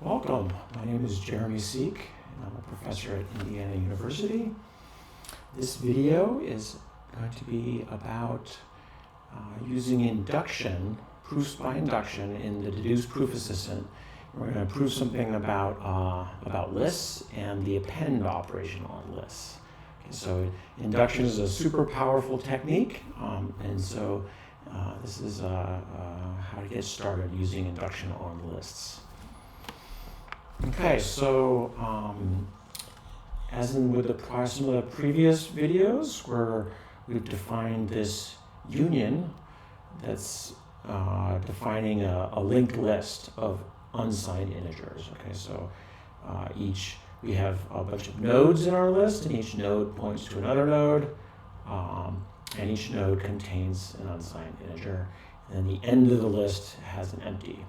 Welcome. My name is Jeremy Seek, and I'm a professor at Indiana University. This video is going to be about using induction, proofs by induction, in the Deduce proof assistant. We're going to prove something about lists and the append operation on lists. Okay, so induction is a super powerful technique, and so this is how to get started using induction on lists. Okay, so as in with some of the previous videos, where we've defined this union that's defining a linked list of unsigned integers. Okay, so we have a bunch of nodes in our list, and each node points to another node, and each node contains an unsigned integer, and then the end of the list has an empty.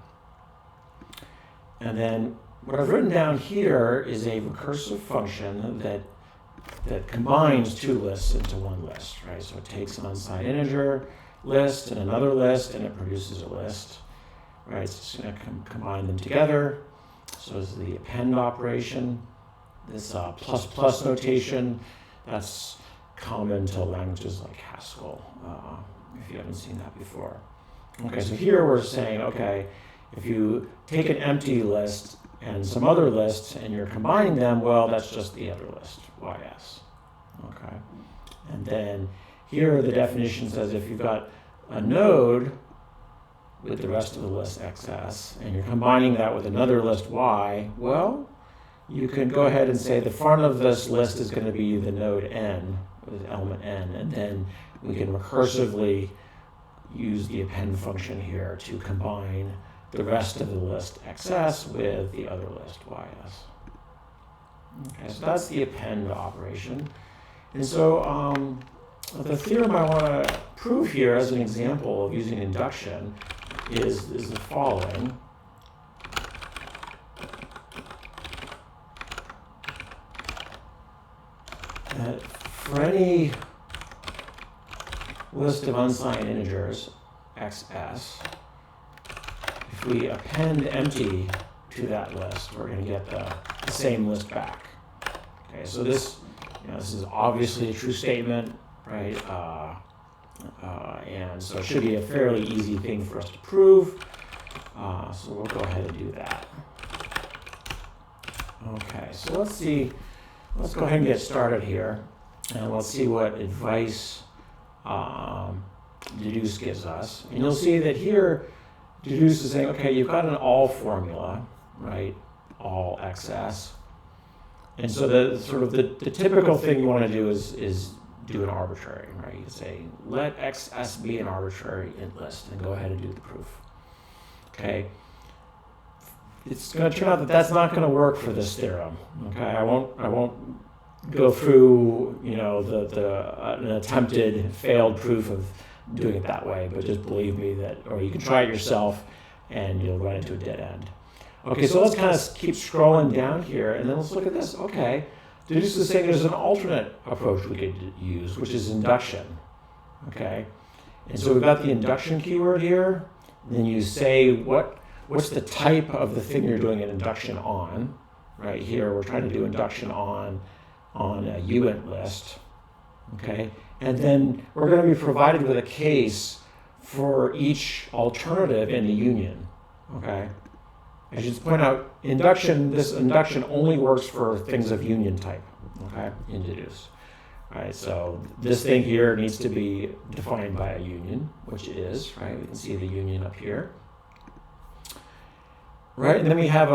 And then what I've written down here is a recursive function that combines two lists into one list, right? So it takes an unsigned integer list and another list, and it produces a list, right? So it's going to combine them together. So this is the append operation. This plus plus notation, that's common to languages like Haskell, if you haven't seen that before. Okay, so here we're saying, okay, if you take an empty list and some other lists and you're combining them, well, that's just the other list, ys. Okay. And then here the definition says if you've got a node with the rest of the list xs and you're combining that with another list y, well, you can go ahead and say the front of this list is going to be the node n, with element n, and then we can recursively use the append function here to combine the rest of the list xs with the other list ys. Okay, so that's the append operation. And so the theorem I want to prove here as an example of using induction is the following. That for any list of unsigned integers, xs, if we append empty to that list, we're going to get the same list back. Okay, so this is obviously a true statement, right? And so it should be a fairly easy thing for us to prove. So we'll go ahead and do that. Okay, so let's go ahead and get started here, and let's see what advice Deduce gives us. And you'll see that here, Deduce is saying, okay, you've got an all formula, right? All xs. And so the typical thing you want to do is do an arbitrary, right? You say, let xs be an arbitrary int list, and go ahead and do the proof. Okay. It's going to turn out that that's not going to work for this theorem. Okay, I won't go through an attempted failed proof of doing it that way, but just believe me that, or you can try it yourself and you'll run into a dead end. Okay, so let's kind of keep scrolling down here, and then let's look at this. Okay, Deduce is saying there's an alternate approach we could use, which is induction. Okay, and so we've got the induction keyword here, and then you say what's the type of the thing you're doing an induction on. Right here, we're trying to do induction on a uint list. Okay, and then we're going to be provided with a case for each alternative in the union. Okay, I should point out this induction only works for things of union type. Okay, in Deduce. All right, so this thing here needs to be defined by a union, which it is, right? We can see the union up here. Right, and then we have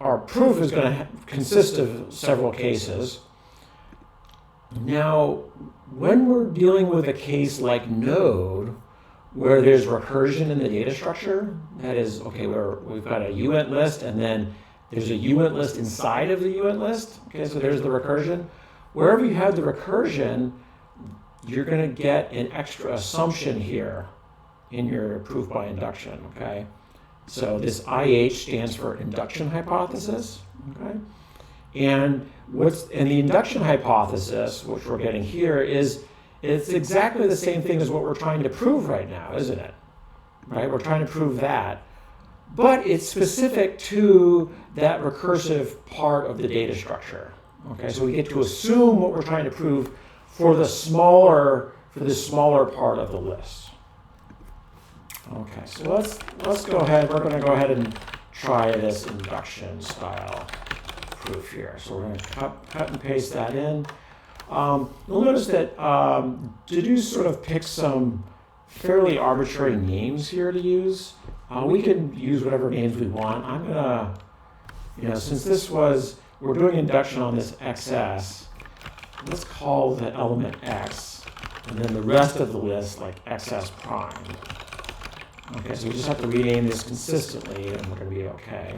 our proof is going to consist of several cases. Now, when we're dealing with a case like node, where there's recursion in the data structure, that is, okay, where we've got a uint list, and then there's a uint list inside of the uint list. Okay, so there's the recursion. Wherever you have the recursion, you're going to get an extra assumption here in your proof by induction. Okay, so this IH stands for induction hypothesis. Okay, and the induction hypothesis, which we're getting here, it's exactly the same thing as what we're trying to prove right now, isn't it? Right, we're trying to prove that. but it's specific to that recursive part of the data structure. Okay, so we get to assume what we're trying to prove for this smaller part of the list. Okay, so let's go ahead. We're going to go ahead and try this induction style proof here. So we're going to cut and paste that in. You'll notice that Deduce sort of picks some fairly arbitrary names here to use. We can use whatever names we want. I'm going to, since we're doing induction on this XS, let's call the element X, and then the rest of the list like XS prime. Okay, so we just have to rename this consistently, and we're going to be okay.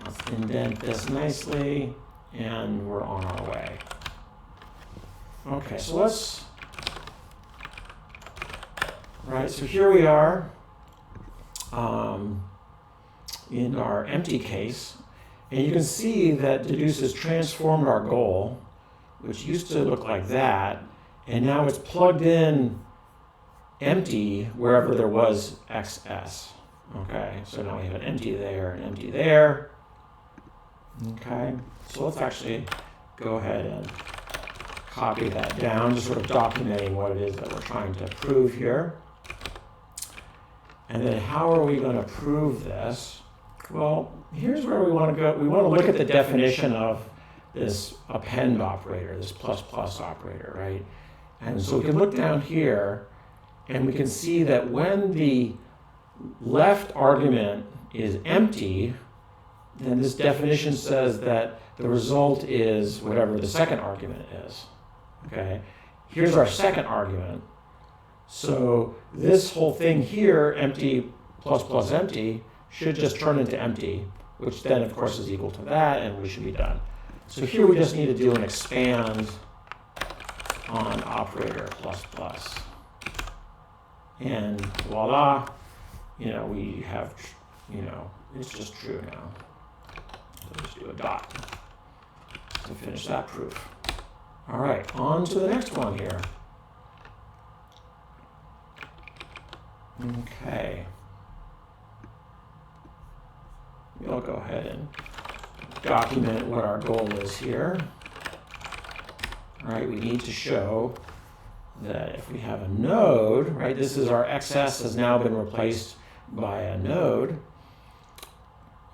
Let's indent this nicely, and we're on our way. Okay, so so here we are in our empty case, and you can see that Deduce has transformed our goal, which used to look like that, and now it's plugged in empty wherever there was XS. Okay, so now we have an empty there, an empty there. Okay, so let's actually go ahead and copy that down, just sort of documenting what it is that we're trying to prove here. And then how are we going to prove this? Well, here's where we want to go. We want to look at the definition of this append operator, this plus plus operator, right? And so we can look down here, and we can see that when the left argument is empty, then this definition says that the result is whatever the second argument is. Okay? Here's our second argument. So this whole thing here, empty plus plus empty, should just turn into empty, which then of course is equal to that, and we should be done. So here we just need to do an expand on operator plus plus. And voila, we have, it's just true now. So just do a dot to finish that proof. All right, on to the next one here. Okay. We'll go ahead and document what our goal is here. All right, we need to show that if we have a node, right, this is our XS has now been replaced by a node.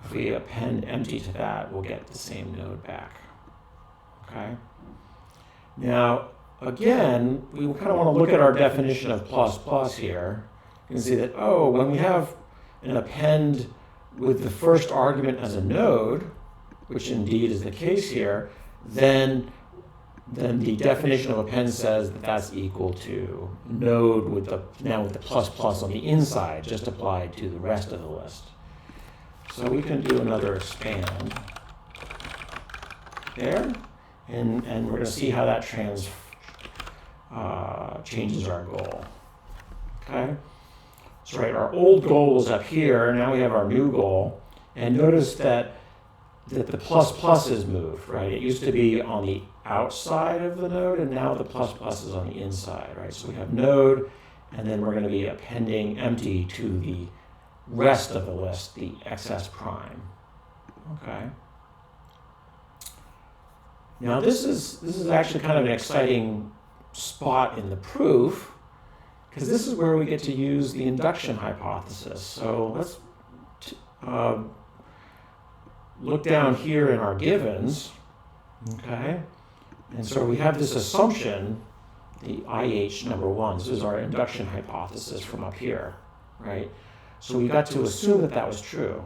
If we append empty to that, we'll get the same node back. Okay. Now, again, we kind of want to look at our definition of plus plus here. You can see that, when we have an append with the first argument as a node, which indeed is the case here, then the definition of append says that that's equal to node with the plus plus on the inside, just applied to the rest of the list. So we can do another expand there, and we're going to see how that changes our goal. Okay. So right, our old goal was up here, and now we have our new goal. And notice that the plus plus is moved, right? It used to be on the outside of the node, and now the plus plus is on the inside, right? So we have node, and then we're going to be appending empty to the rest of the list, the XS prime. Okay. Now this is actually kind of an exciting spot in the proof, because this is where we get to use the induction hypothesis. So let's look down here in our givens, okay? And so we have this assumption, the IH number 1. This is our induction hypothesis from up here, right? So we got to assume that that was true.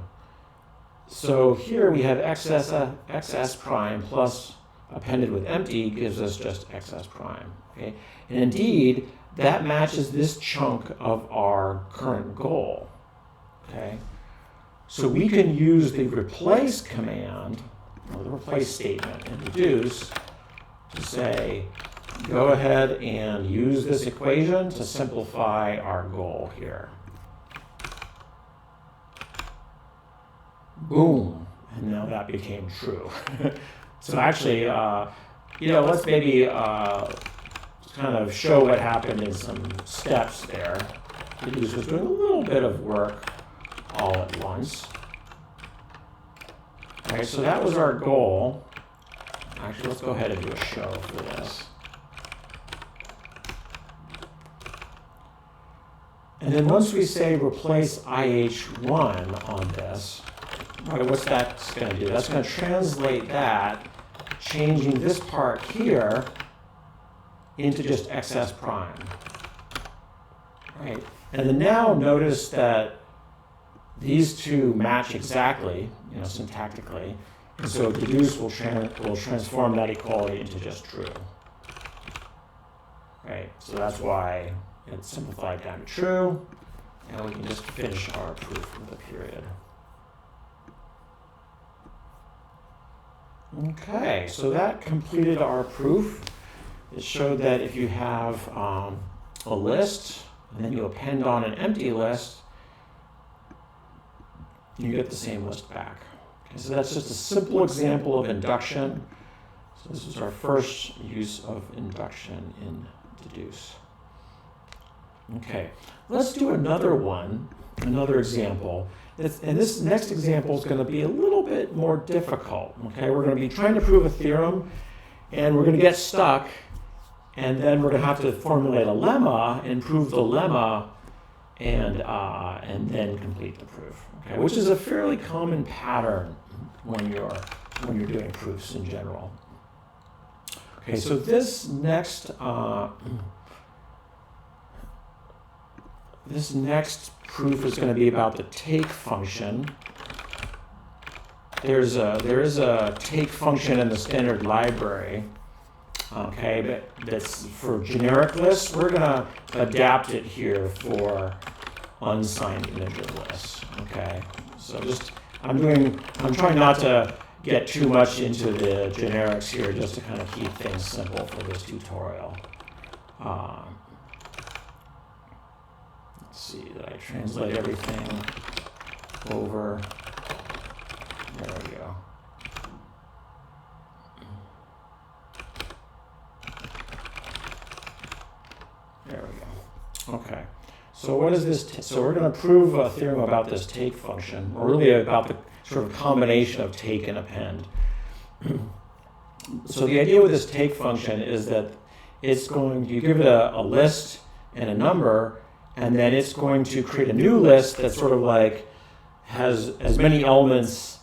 So here we have XS prime plus appended with empty gives us just XS prime, okay? And indeed, that matches this chunk of our current goal, okay? So we can use the replace command, or the replace statement in Deduce, to say, go ahead and use this equation to simplify our goal here. Boom, and now that became true. So actually, let's maybe kind of show what happened in some steps there. Deduce was doing a little bit of work all at once. Okay, so that was our goal. Actually, let's go ahead and do a show for this. And then once we say replace IH1 on this, right, what's that going to do? That's going to translate that, changing this part here into just XS prime. Right? And then now notice that these two match exactly, syntactically. And so deduce will transform that equality into just true. Right? So that's why it's simplified down to true. And we can just finish our proof with a period. Okay, so that completed our proof. It showed that if you have a list, and then you append on an empty list, you get the same list back. Okay, so that's just a simple example of induction. So this is our first use of induction in Deduce. Okay, let's do another one, another example. And this next example is going to be a little bit more difficult. Okay, we're going to be trying to prove a theorem, and we're going to get stuck, and then we're going to have to formulate a lemma and prove the lemma, and then complete the proof. Okay, which is a fairly common pattern when you're doing proofs in general. Okay, so this next proof is going to be about the take function. There is a take function in the standard library. Okay, but that's for generic lists. We're going to adapt it here for unsigned integer lists. Okay, so I'm trying not to get too much into the generics here, just to kind of keep things simple for this tutorial. Let's see, did I translate everything over? There we go. There we go. Okay. So what is this? So we're going to prove a theorem about this take function, or really about the sort of combination of take and append. So the idea with this take function is that you give it a list and a number, and then it's going to create a new list that sort of like has as many elements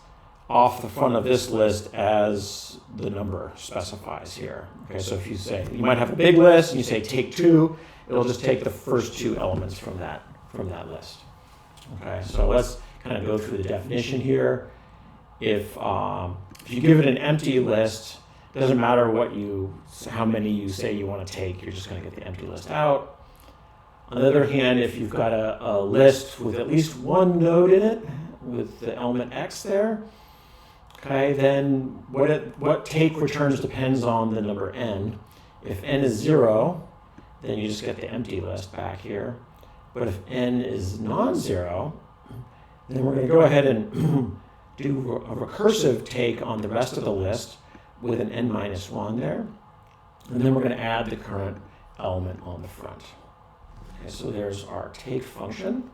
off the front of this list as the number specifies here. Okay, so if you might have a big list and you say take 2, it'll just take the first 2 elements from that list. Okay, so let's kind of go through the definition here. If you give it an empty list, it doesn't matter how many you say you want to take, you're just going to get the empty list out. On the other hand, if you've got a list with at least one node in it, with the element x there, okay, then what take returns depends on the number n. If n is 0, then you just get the empty list back here. But if n is non-zero, then we're going to go ahead and do a recursive take on the rest of the list with an n-1 there. And then we're going to add the current element on the front. Okay, so there's our take function.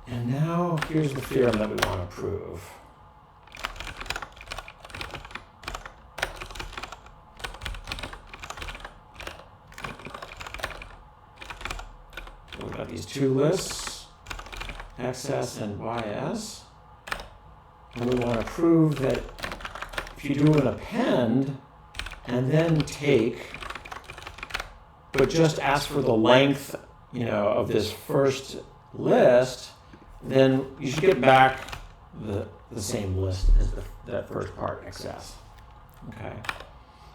And now here's the theorem that we want to prove. We've got these 2 lists, XS and YS. And we want to prove that if you do an append and then take, but just ask for the length, of this first list, then you should get back the same list as that first part, XS. Okay,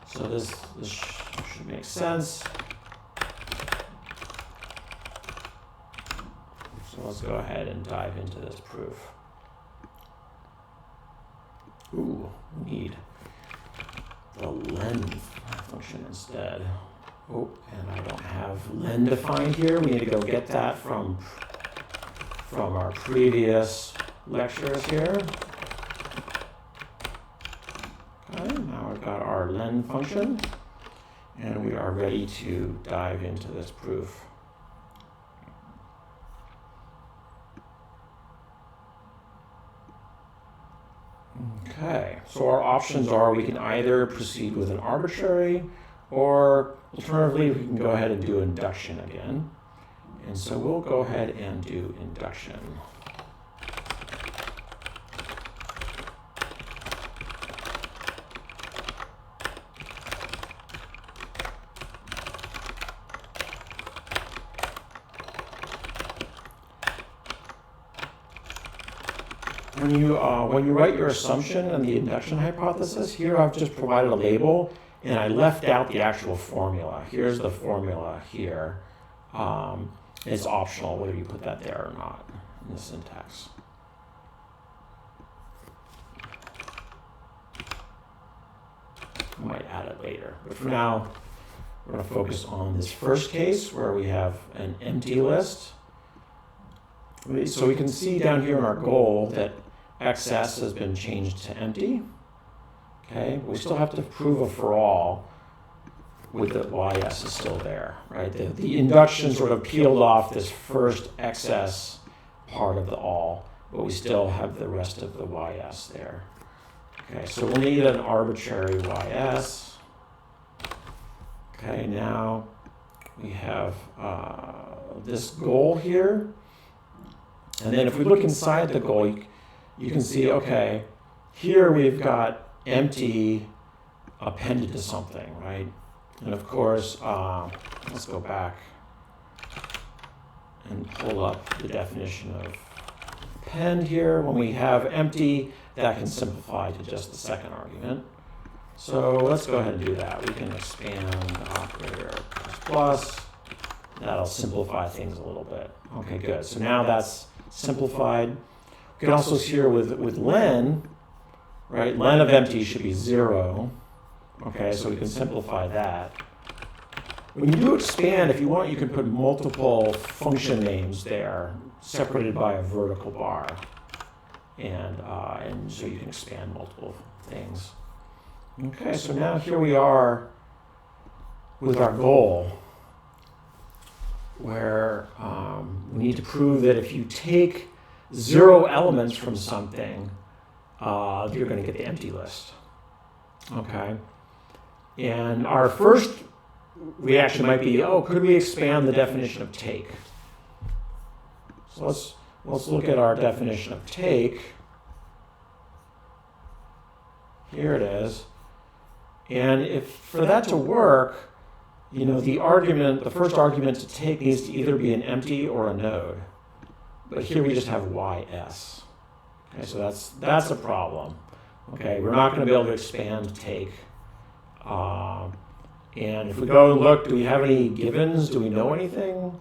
so this should make sense. So let's go ahead and dive into this proof. Ooh, we need the len function instead. Oh, and I don't have len defined here. We need to go get that from our previous lectures here. Okay, now we've got our len function, and we are ready to dive into this proof. Okay, so our options are we can either proceed with an arbitrary, or alternatively we can go ahead and do induction again. And so we'll go ahead and do induction. When you write your assumption and the induction hypothesis, here I've just provided a label and I left out the actual formula. Here's the formula here. It's optional whether you put that there or not in the syntax. I might add it later, but for now, we're going to focus on this first case where we have an empty list. So we can see down here in our goal that XS has been changed to empty. Okay, we still have to prove a for all with the YS is still there, right? The induction sort of peeled off this first XS part of the all, but we still have the rest of the YS there. Okay, so we'll need an arbitrary YS. Okay, now we have this goal here. And then if we look inside the goal, you can see, okay, here we've got empty appended to something, right? And of course, let's go back and pull up the definition of append here. When we have empty, that can simplify to just the second argument. So let's go ahead and do that. We can expand operator plus. That'll simplify things a little bit. Okay, good. So now that's simplified. We can also see here with len, right? Len of empty should be 0. Okay, so we can simplify that. When you do expand, if you want, you can put multiple function names there, separated by a vertical bar. And so you can expand multiple things. Okay, so now here we are with our goal, where we need to prove that if you take 0 elements from something, you're going to get the empty list. Okay? And our first reaction might be, oh, could we expand the definition of take? So let's look at our definition of take. Here it is. And if for that to work, you know, the first argument to take needs to either be an empty or a node. But here we just have YS. Okay, so that's a problem. Okay, we're not going to be able to expand take. And if we go and look, do we have any givens? Do we know anything?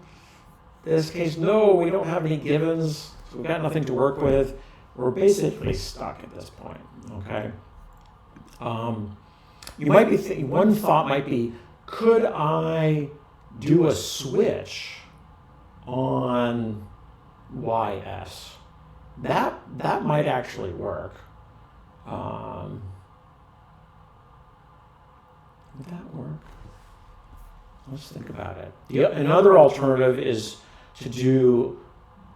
In this case, no, we don't have any givens. So we've got nothing to work with. We're basically stuck at this point. Okay. You might be thinking, one thought might be, could I do a switch on YS? That might actually work. Would that work? Let's think about it. Another alternative is to do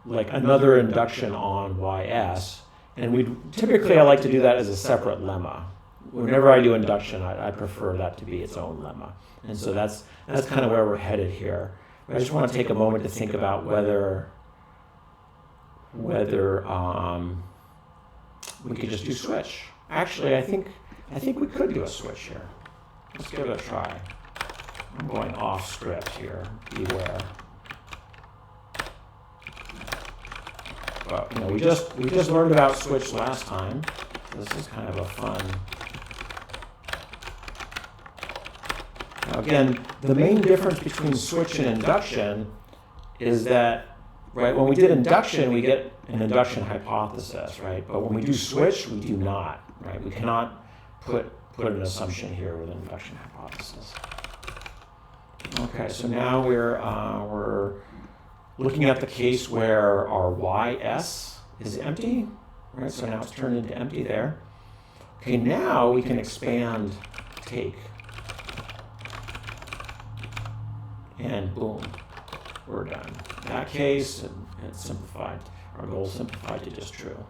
like another induction on YS, and typically I like to do that as a separate lemma. Whenever I do induction, I prefer that to be its own lemma, and so that's kind of where we're headed here. But I just want to take a moment to think about whether we could just do switch. Actually, I think we could do a switch here. Let's give it a try. I'm going off script here. Beware. But we just learned about switch last time. This is kind of a fun. Now again, the main difference between switch and induction is that, right, when we did induction, we get an induction hypothesis, right? But when we do switch, we do not, right? We cannot put an assumption here with an induction hypothesis. Okay, so now we're looking at the case where our YS is empty, right? So now it's turned into empty there. Okay, now we can expand take. And boom, we're done. In that case, it's simplified. Our goal is simplified to just true.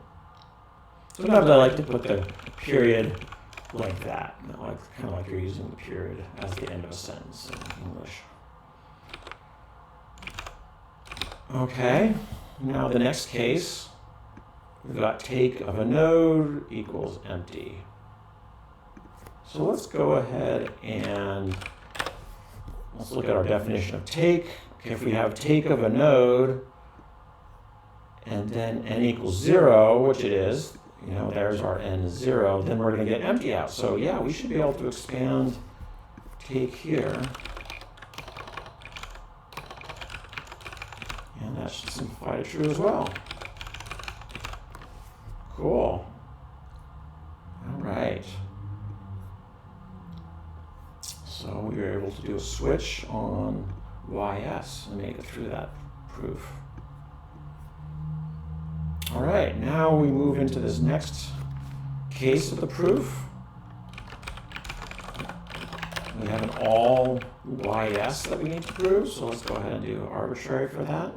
Sometimes I like to put the period like that, kind of like you're using the period as the end of a sentence in English. Okay, now the next case, we've got take of a node equals empty. So let's go ahead and let's look at our definition of take. Okay, if we have take of a node and then n equals 0, which it is, there's our n is 0, then we're going to get empty out. So yeah, we should be able to expand take here. And that should simplify to true as well. Cool. All right. So we were able to do a switch on ys and make it through that proof. All right, now we move into this next case of the proof. We have an all ys that we need to prove, so let's go ahead and do arbitrary for that.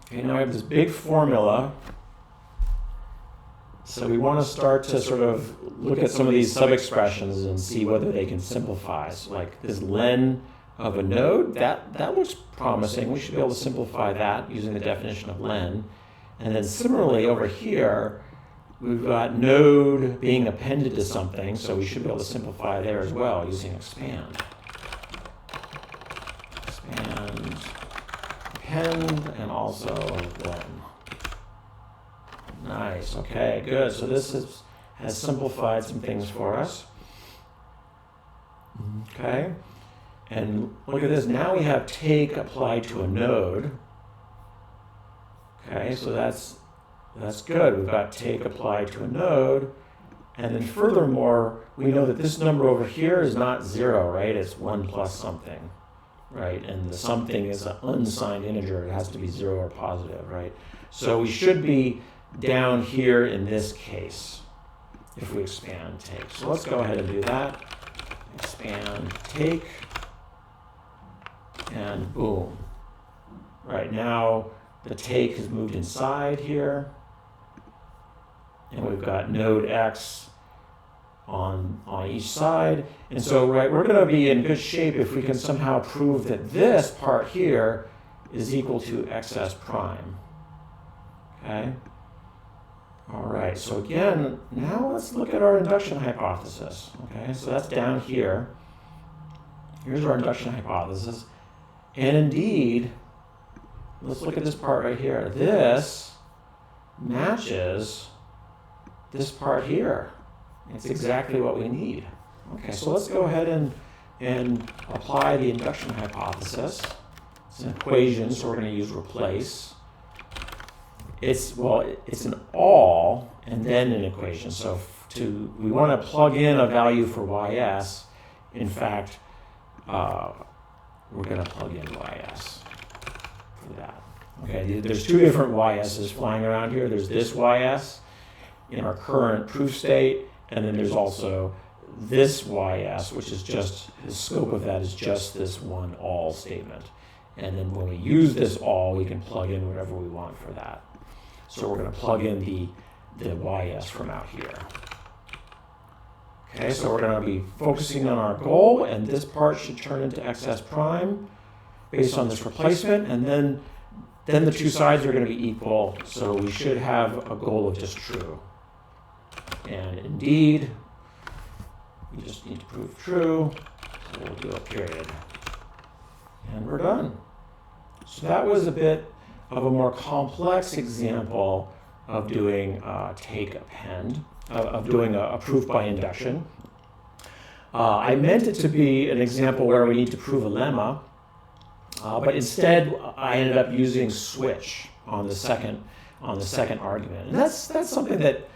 Okay, now we have this big formula. So we want to start to sort of look at some of these sub-expressions and see whether they can simplify. So like this len of a node, that looks promising. We should be able to simplify that using the definition of len. And then similarly over here, we've got node being appended to something, so we should be able to simplify there as well using expand. Expand, append, and also len. Nice, okay, good. So this has simplified some things for us. Okay, and look at this. Now we have take applied to a node. Okay, so that's good. We've got take applied to a node. And then furthermore, we know that this number over here is not 0, right? It's 1 plus something, right? And the something is an unsigned integer. It has to be 0 or positive, right? So we should be down here in this case if we expand take. So let's go ahead and do that. Expand take, and boom. Right now the take has moved inside here, and we've got node x on each side. And so right, we're going to be in good shape if we can somehow prove that this part here is equal to xs prime. Okay. All right, so again, now let's look at our induction hypothesis. Okay, so that's down here. Here's our induction hypothesis. And indeed, let's look at this part right here. This matches this part here. It's exactly what we need. Okay, so let's go ahead and apply the induction hypothesis. It's an equation, so we're going to use replace. It's an all and then an equation. So we want to plug in a value for ys. In fact, we're going to plug in ys for that. Okay, there's two different ys's flying around here. There's this ys in our current proof state, and then there's also this ys, which is just, the scope of that is just this one all statement. And then when we use this all, we can plug in whatever we want for that. So we're going to plug in the ys from out here. Okay, so we're going to be focusing on our goal, and this part should turn into xs prime based on this replacement, and then the two sides are going to be equal, so we should have a goal of just true. And indeed, we just need to prove true, so we'll do a period. And we're done. So that was a bit of a more complex example of doing take append, of doing a proof by induction. I meant it to be an example where we need to prove a lemma, but instead I ended up using switch on the second argument, and that's something that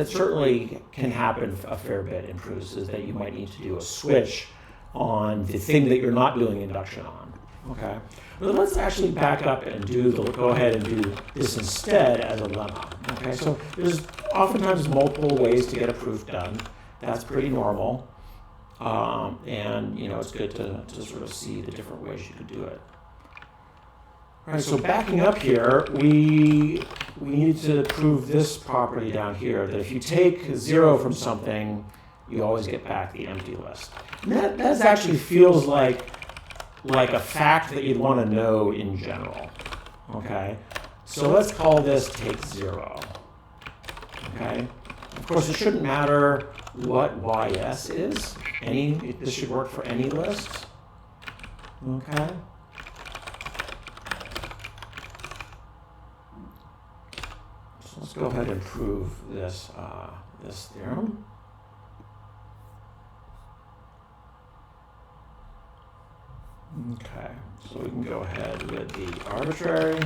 certainly can happen a fair bit in proofs, is that you might need to do a switch on the thing that you're not doing induction on. Okay, but let's actually back up and go ahead and do this instead as a lemma. Okay, so there's oftentimes multiple ways to get a proof done. That's pretty normal, and it's good to sort of see the different ways you could do it. All right, so backing up here, we we need to prove this property down here, that if you take 0 from something, you always get back the empty list. And that actually feels like a fact that you'd want to know in general. Okay? So let's call this take 0. Okay? Of course, it shouldn't matter what ys is. This should work for any list. Okay? So let's go ahead and prove this theorem. Okay, so we can go ahead with the arbitrary.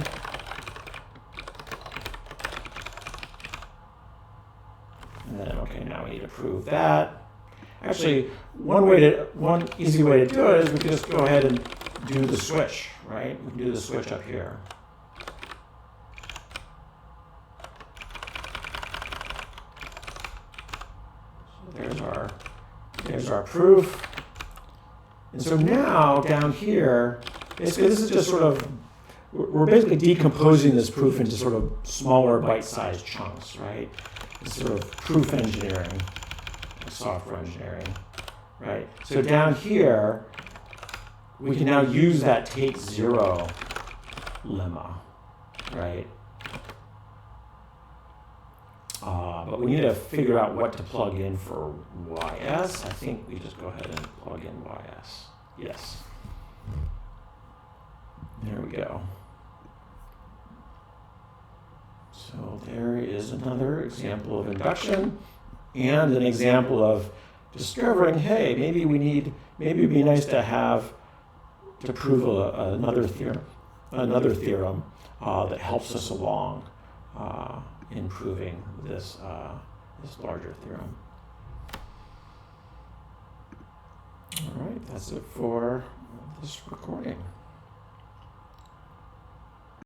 And then, okay, now we need to prove that. Actually, one easy way to do it is we can just go ahead and do the switch, right? We can do the switch up here. So there's our proof. And so now down here, basically this is just sort of, we're basically decomposing this proof into sort of smaller bite-sized chunks, right? It's sort of proof engineering, software engineering, right? So down here, we can now use that take 0 lemma, right? But we need to figure out what to plug in for ys. I think we just go ahead and plug in ys. Yes. There we go. So there is another example of induction and an example of discovering, hey, maybe it'd be nice to prove another theorem that helps us along in proving this larger theorem. All right, that's it for this recording.